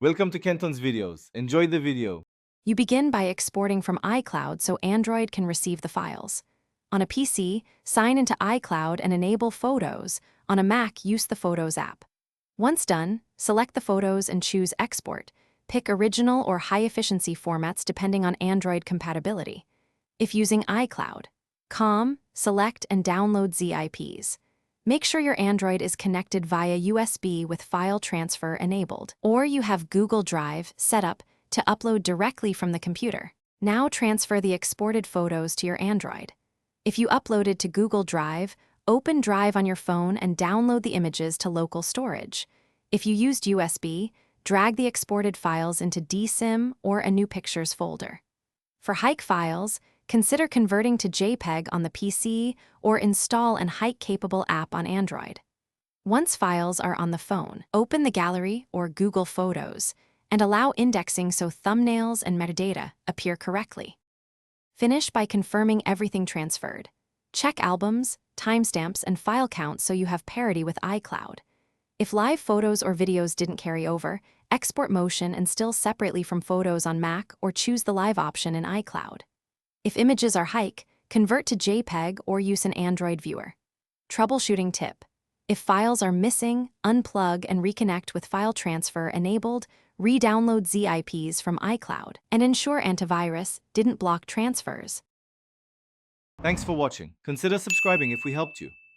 Welcome to Kenton's videos. Enjoy the video. You begin by exporting from Icloud so Android can receive the files. On a PC, sign into Icloud and enable Photos. On a Mac, use the Photos app. Once done, select the photos and choose Export. Pick original or high-efficiency formats depending on Android compatibility. If using iCloud, select and download ZIPs. Make sure your Android is connected via USB with file transfer enabled, or you have Google Drive set up to upload directly from the computer. Now transfer the exported photos to your Android. If you uploaded to Google Drive, open Drive on your phone and download the images to local storage. If you used USB, drag the exported files into DSIM or a New Pictures folder. For hike files, consider converting to JPEG on the PC or install an hike-capable app on Android. Once files are on the phone, open the gallery or Google Photos and allow indexing so thumbnails and metadata appear correctly. Finish by confirming everything transferred. Check albums, timestamps, and file counts so you have parity with iCloud. If live photos or videos didn't carry over, export motion and still separately from photos on Mac or choose the live option in iCloud. If images are hike, convert to JPEG or use an Android viewer. Troubleshooting tip: if files are missing, unplug and reconnect with file transfer enabled, re-download ZIPs from iCloud, and ensure antivirus didn't block transfers. Thanks for watching. Consider subscribing if we helped you.